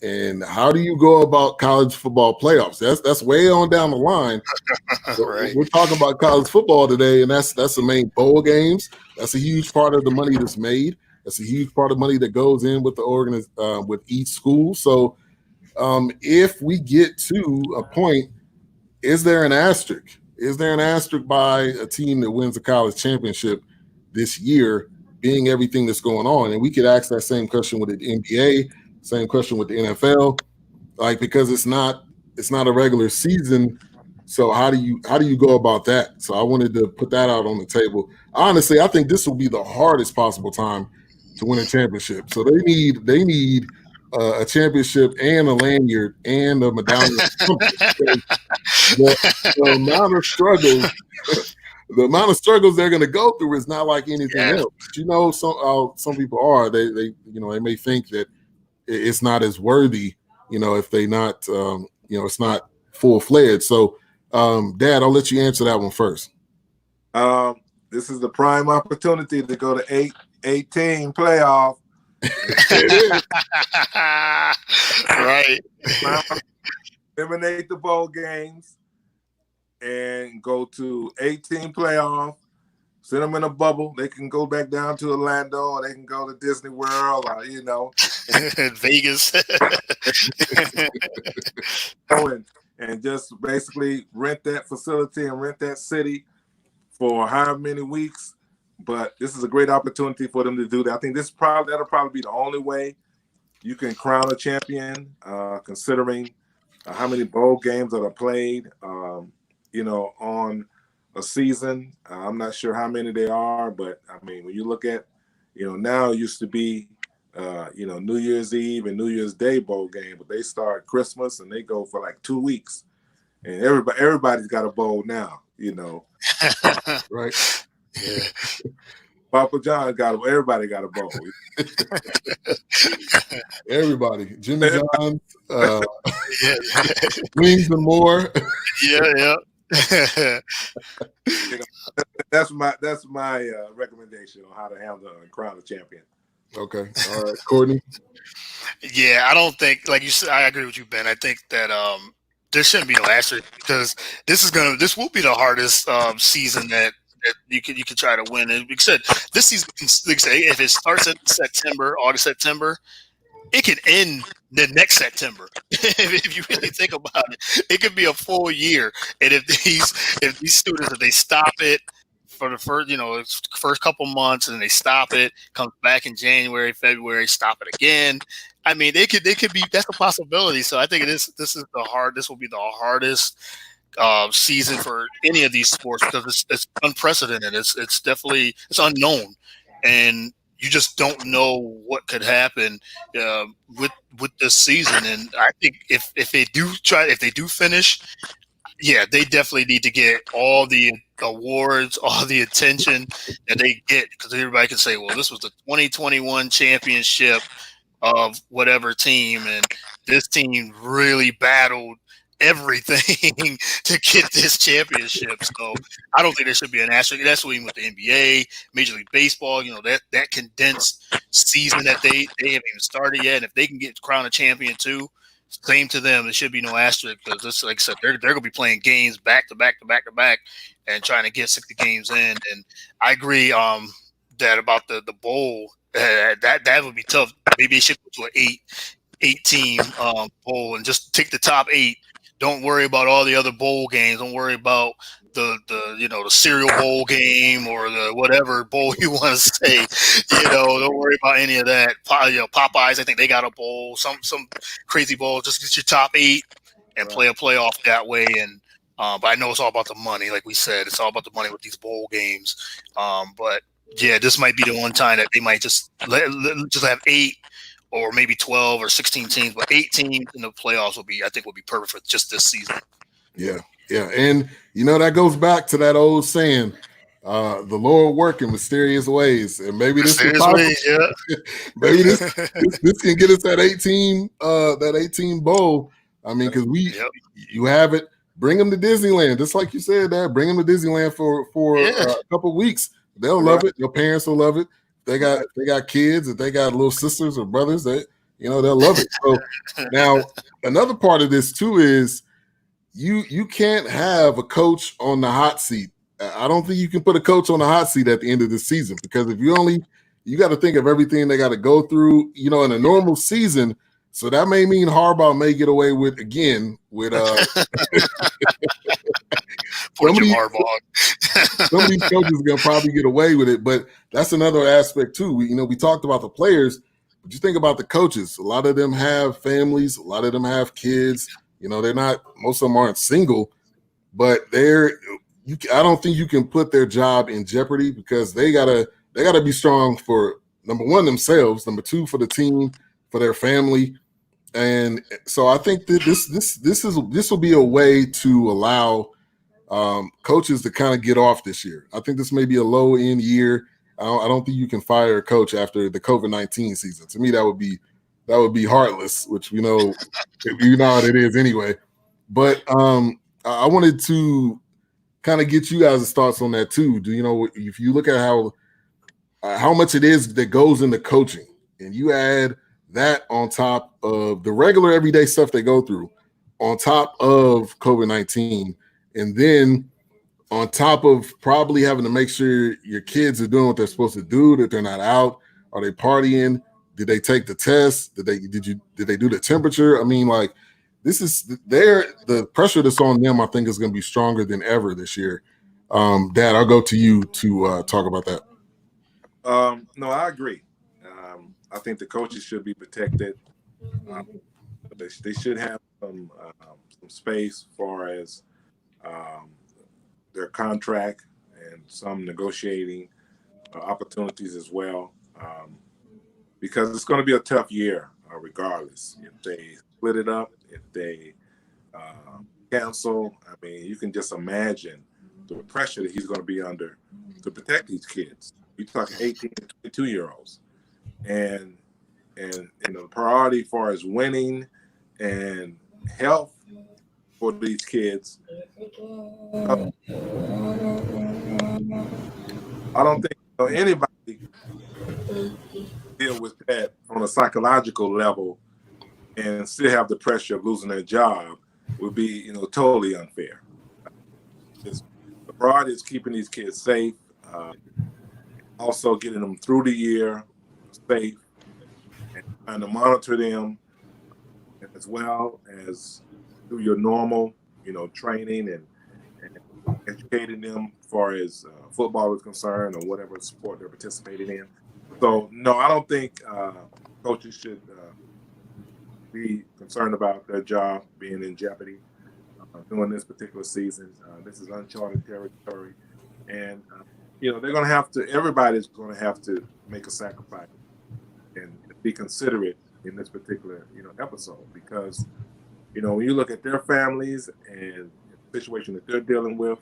and how do you go about college football playoffs? That's way on down the line. So Right. We're talking about college football today, and that's the main bowl games. That's a huge part of the money that's made. That's a huge part of money that goes in with the with each school. So if we get to a point, is there an asterisk? Is there an asterisk by a team that wins a college championship this year, being everything that's going on? And we could ask that same question with the NBA, same question with the NFL, because it's not a regular season. So how do you go about that? So I wanted to put that out on the table. Honestly, I think this will be the hardest possible time to win a championship. So they need a championship and a lanyard and a medallion. The amount of struggles they're going to go through is not like anything else. Some people are they may think that it's not as worthy, if they not it's not full-fledged. So Dad, I'll let you answer that one first. This is the prime opportunity to go to 18 playoff. Right. Eliminate the bowl games and go to 18 playoff. Send them in a bubble. They can go back down to Orlando, or they can go to Disney World, or Vegas. and just basically rent that facility and rent that city for however many weeks. But this is a great opportunity for them to do that. I think that'll probably be the only way you can crown a champion, considering how many bowl games that are played, on a season. I'm not sure how many they are, but when you look at, now it used to be, New Year's Eve and New Year's Day bowl game, but they start Christmas and they go for like 2 weeks, and everybody's got a bowl now, Right. Yeah. Papa John everybody got a bowl. Everybody, Jimmy John, wings and more. Yeah. That's my recommendation on how to handle and crown a champion. Okay. All right, Courtney. Yeah, I don't think, like you said, I agree with you, Ben. I think that there shouldn't be no asterisk, because this will be the hardest season that you could try to win. And like I said, this season, like I say, if it starts in August, September, it can end the next September. If you really think about it, it could be a full year. And if these students, if they stop it for the first couple months, and then they stop it, comes back in January, February, stop it again. They could be, that's a possibility. So I think this will be the hardest season for any of these sports, because it's unprecedented. It's definitely, it's unknown, and you just don't know what could happen with this season. And I think if they do finish, yeah, they definitely need to get all the awards, all the attention that they get, because everybody can say, well, this was the 2021 championship of whatever team, and this team really battled everything to get this championship. So I don't think there should be an asterisk. That's what even with the NBA, Major League Baseball, that condensed season that they haven't even started yet. And if they can get crowned a champion too, same to them. There should be no asterisk, because this, like I said, they're going to be playing games back to back to back to back and trying to get 60 games in. And I agree that about the bowl, that would be tough. Maybe it should go to an 8-team bowl and just take the top 8. Don't worry about all the other bowl games. Don't worry about the cereal bowl game or the whatever bowl you want to say. Don't worry about any of that. Popeyes, I think they got a bowl, some crazy bowl. Just get your top 8 and play a playoff that way. And but I know it's all about the money. Like we said, it's all about the money with these bowl games. But yeah, this might be the one time that they might just just have 8 or maybe 12 or 16 teams, but 8 teams in the playoffs would be perfect for just this season. Yeah, and that goes back to that old saying, the Lord work in mysterious ways, and maybe this is possible. Yeah. Maybe this can get us that 18 bowl. I mean, because you have it. Bring them to Disneyland, just like you said. That bring them to Disneyland for a couple of weeks. They'll love it. Their parents will love it. They got kids. If they got little sisters or brothers, they'll love it. So now another part of this too is you can't have a coach on the hot seat. I don't think you can put a coach on the hot seat at the end of the season, because if you got to think of everything they got to go through, in a normal season. So that may mean Harbaugh may get away with some of these coaches are gonna probably get away with it, but that's another aspect too. We talked about the players, but you think about the coaches. A lot of them have families, a lot of them have kids. They're not. Most of them aren't single, but I don't think you can put their job in jeopardy, because they gotta be strong for, number one, themselves, number two, for the team, for their family. And so I think that this will be a way to allow coaches to kind of get off this year. I think this may be a low end year. I don't think you can fire a coach after the COVID-19 season. To me, that would be heartless, which you know how it is anyway. But I wanted to kind of get you guys' thoughts on that too. If you look at how much it is that goes into coaching, and you add that on top of the regular everyday stuff they go through, on top of COVID-19, and then on top of probably having to make sure your kids are doing what they're supposed to do, that they're not out. Are they partying? Did they take the test? Did they do the temperature? I mean, like, the pressure that's on them, I think, is going to be stronger than ever this year. Dad, I'll go to you to talk about that. No, I agree. I think the coaches should be protected. They should have some space as far as their contract and some negotiating opportunities as well, because it's going to be a tough year regardless. If they split it up, if they cancel, I mean, you can just imagine the pressure that he's going to be under to protect these kids. You're talking 18 and 22-year-olds. And the priority as far as winning and health for these kids, I don't think anybody deal with that on a psychological level and still have the pressure of losing their job would be totally unfair. The priority is keeping these kids safe, also getting them through the year safe, and trying to monitor them, as well as do your normal, training and educating them as far as football is concerned, or whatever sport they're participating in. So, no, I don't think coaches should be concerned about their job being in jeopardy during this particular season. This is uncharted territory, and they're going to have to. Everybody's going to have to make a sacrifice and be considerate in this particular episode, because when you look at their families and the situation that they're dealing with,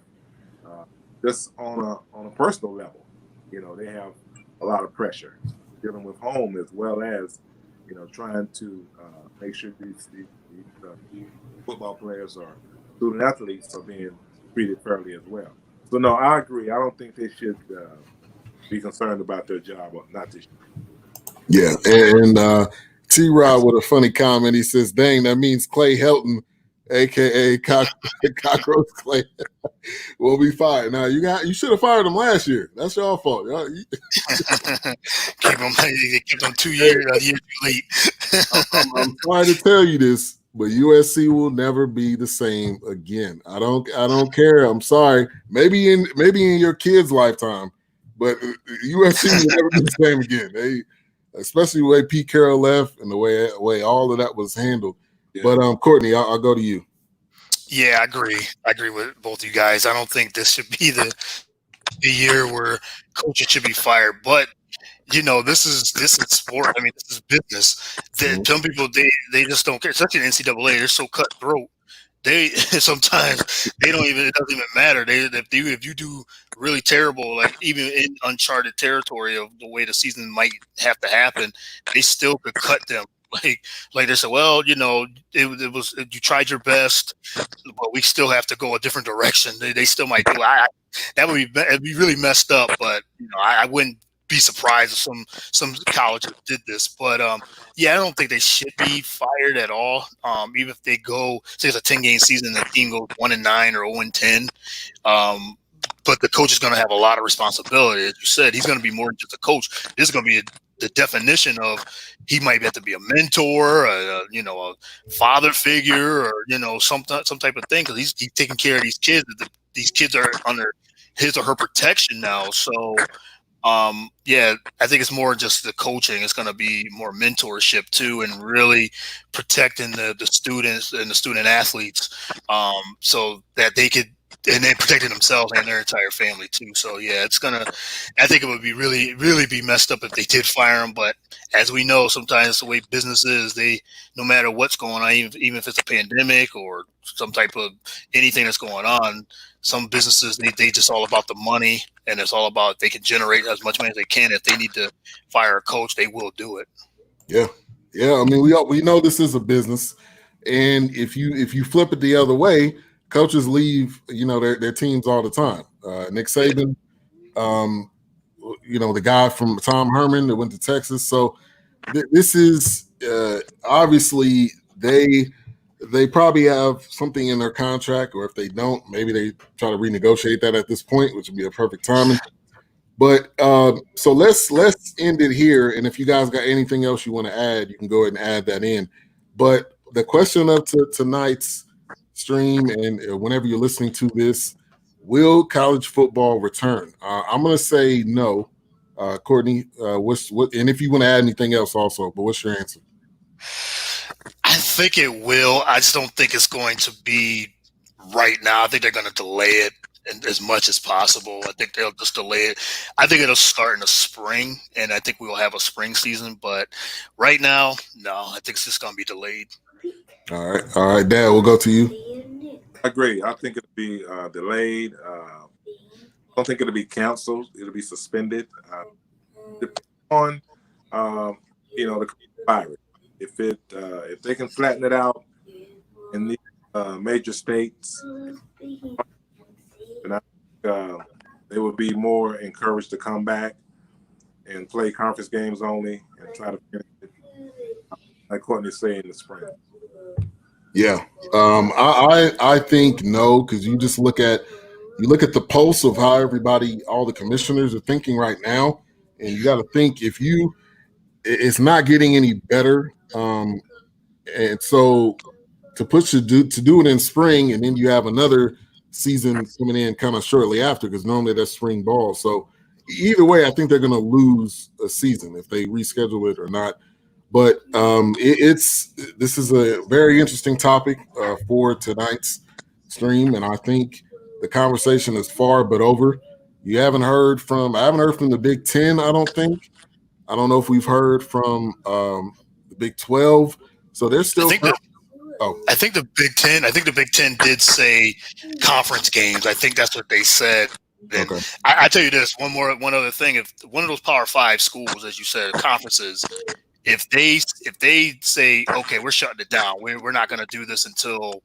just on a personal level, they have a lot of pressure dealing with home, as well as trying to make sure these football players or student athletes are being treated fairly as well. So no, I agree. I don't think they should be concerned about their job or not this year. Yeah, and T-Rod with a funny comment. He says, "Dang, that means Clay Helton, aka Cockroach Clay, will be fired." Now you should have fired him last year. That's your fault. Keep them 2 years a year too late. I'm trying to tell you this, but USC will never be the same again. I don't care. I'm sorry. Maybe in your kid's lifetime, but USC will never be the same again. Especially the way Pete Carroll left and the way all of that was handled. Yeah. But Courtney, I'll go to you. Yeah, I agree. I agree with both of you guys. I don't think this should be the year where coaches should be fired. But this is sport. I mean, this is business. Some people they just don't care. Especially in NCAA, they're so cutthroat. They sometimes they don't even. It doesn't even matter. If you do really terrible, like even in uncharted territory of the way the season might have to happen, they still could cut them. Like they said, well, it was you tried your best, but we still have to go a different direction. They still might do. That would be really messed up. But I wouldn't be surprised if some colleges did this. But I don't think they should be fired at all. Even if they go, say it's a 10-game season, and the team goes 1-9 or 0-10. But the coach is going to have a lot of responsibility. As you said, he's going to be more than just a coach. This is going to be the definition of he might have to be a mentor, a father figure, or some type of thing, because he's taking care of these kids. These kids are under his or her protection now. So, I think it's more just the coaching. It's going to be more mentorship too, and really protecting the students and the student athletes, so that they could. And then protecting themselves and their entire family too. So I think it would be really, really be messed up if they did fire them. But as we know, sometimes the way business is, no matter what's going on, even if it's a pandemic or some type of anything that's going on, some businesses, they just all about the money, and it's all about they can generate as much money as they can. If they need to fire a coach, they will do it. Yeah. I mean, we know this is a business, and if you flip it the other way, coaches leave, their teams all the time. Nick Saban, the guy from Tom Herman that went to Texas. So this is obviously they probably have something in their contract, or if they don't, maybe they try to renegotiate that at this point, which would be a perfect timing. But so let's end it here. And if you guys got anything else you want to add, you can go ahead and add that in. But the question of tonight's stream, and whenever you're listening to this, will college football return? I'm going to say no. Courtney, what? And if you want to add anything else also, but what's your answer? I think it will. I just don't think it's going to be right now. I think they're going to delay it as much as possible. I think they'll just delay it. I think it'll start in the spring, and I think we will have a spring season. But right now, no, I think it's just going to be delayed. All right, Dad, we'll go to you. I agree. I think it'll be delayed. I don't think it'll be canceled. It'll be suspended. Depending on the virus. If they can flatten it out in the major states, and I think they would be more encouraged to come back and play conference games only and try to finish it, like Courtney's saying, in the spring. Yeah, I think no, because you look at the pulse of how all the commissioners are thinking right now, and you got to think it's not getting any better, and so to do it in spring, and then you have another season coming in kind of shortly after, because normally that's spring ball. So either way, I think they're going to lose a season if they reschedule it or not. But this is a very interesting topic for tonight's stream, and I think the conversation is far but over. I haven't heard from the Big Ten. I don't think. I don't know if we've heard from the Big 12. So there's still. I think the Big Ten. I think the Big Ten did say conference games. I think that's what they said. Okay. I tell you this. One other thing. If one of those Power 5 schools, as you said, conferences. If they say, okay, we're shutting it down, we're not going to do this until,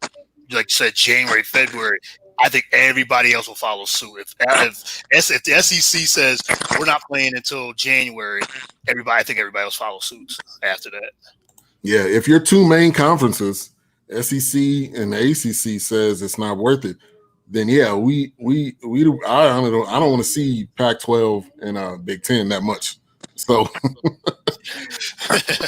like you said, January, February, I think everybody else will follow suit. If the SEC says we're not playing until January, I think everybody else follows suit after that. Yeah, if your two main conferences, SEC and the ACC, says it's not worth it, then yeah, I don't want to see Pac-12 and Big Ten that much. So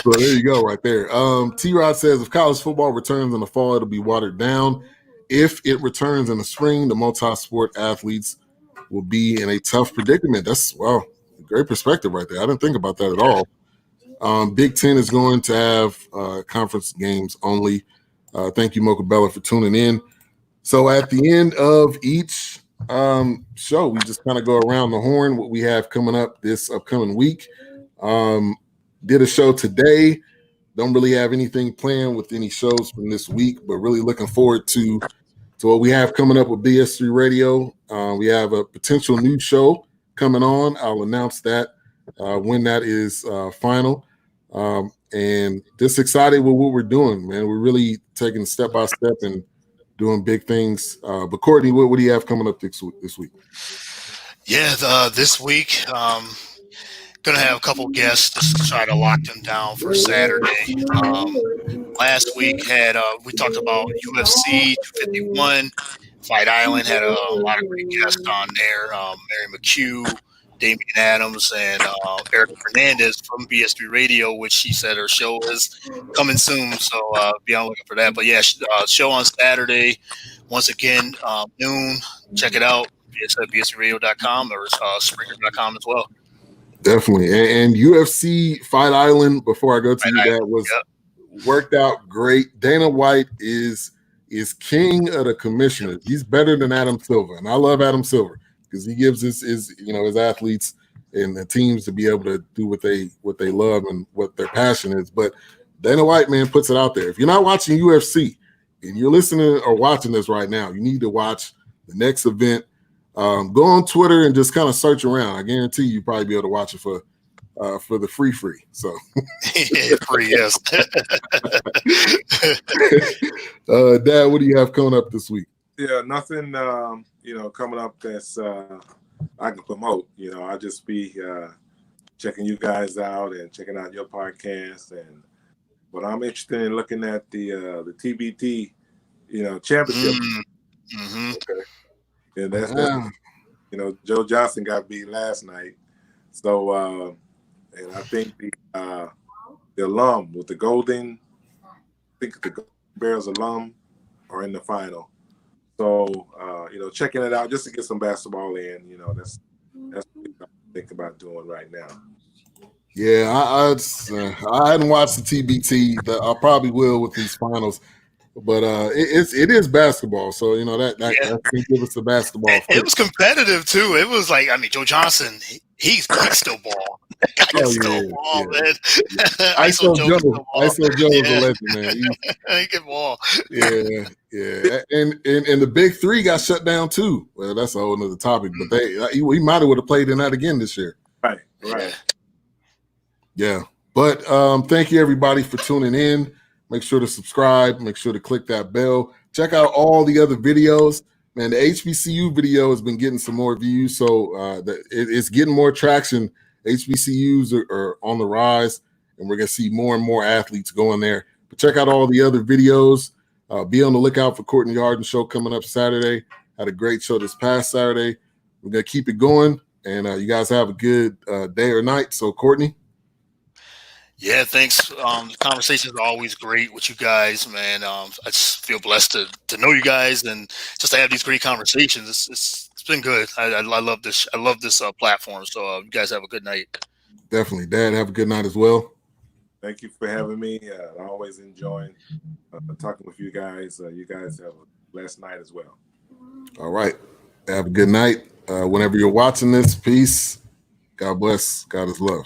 there you go right there. T-Rod says if college football returns in the fall, it'll be watered down. If it returns in the spring, the multi-sport athletes will be in a tough predicament. That's, great perspective right there. I didn't think about that at all. Big Ten is going to have conference games only. Thank you, Mocha Bella, for tuning in. So at the end of each show. We just kind of go around the horn what we have coming up this upcoming week. Did a show today. Don't really have anything planned with any shows from this week, but really looking forward to what we have coming up with BS3 Radio. We have a potential new show coming on. I'll announce that when that is final. And just excited with what we're doing, man. We're really taking step by step and doing big things. But Courtney, what do you have coming up this week? Yeah, this week, gonna have a couple guests just to try to lock them down for Saturday. Last week we talked about UFC 251. Fight Island had a lot of great guests on there. Mary McHugh, Damian Adams, and Erica Fernandez from BS3 Radio, which she said her show is coming soon. So be on the lookout for that. But yeah, show on Saturday. Once again, noon. Check it out. BS3Radio.com or Springer.com as well. Definitely. And UFC Fight Island, before I go to you, that was worked out great. Dana White is king of the commissioners. He's better than Adam Silver. And I love Adam Silver because he gives his athletes and the teams to be able to do what they love and what their passion is. But Dana White, man, puts it out there. If you're not watching UFC and you're listening or watching this right now, you need to watch the next event. Go on Twitter and just kind of search around. I guarantee you'll probably be able to watch it for the free. So free, yes. Dad, what do you have coming up this week? Yeah, nothing. Coming up that's I can promote. I'll just be checking you guys out and checking out your podcast. But I'm interested in looking at the TBT, championship. Mm-hmm. Okay. And that's Joe Johnson got beat last night. So and I think the alum with the Golden Bears alum are in the final. So checking it out just to get some basketball in. That's what I think about doing right now. Yeah, I hadn't watched the TBT. I probably will with these finals. But it is basketball, so that can give us a basketball. It was competitive too. It was like, Joe Johnson, he's still ball. Still ball, man. ISO Joe is a legend, man. He can ball. Yeah. And the big three got shut down too. Well, that's a whole other topic. But we might have played in that again this year. Right. Yeah. But thank you everybody for tuning in. Make sure to subscribe. Make sure to click that bell. Check out all the other videos. Man, the HBCU video has been getting some more views, so it's getting more traction. HBCUs are on the rise, and we're going to see more and more athletes going there. But check out all the other videos. Be on the lookout for Courtney Harden's show coming up Saturday. Had a great show this past Saturday. We're going to keep it going, and you guys have a good day or night. So, Courtney? Yeah, thanks. The conversations are always great with you guys, man. I just feel blessed to know you guys and just to have these great conversations. It's been good. I love this. I love this platform. So you guys have a good night. Definitely, Dad. Have a good night as well. Thank you for having me. I always enjoy talking with you guys. You guys have a blessed night as well. All right. Have a good night. Whenever you're watching this, peace. God bless. God is love.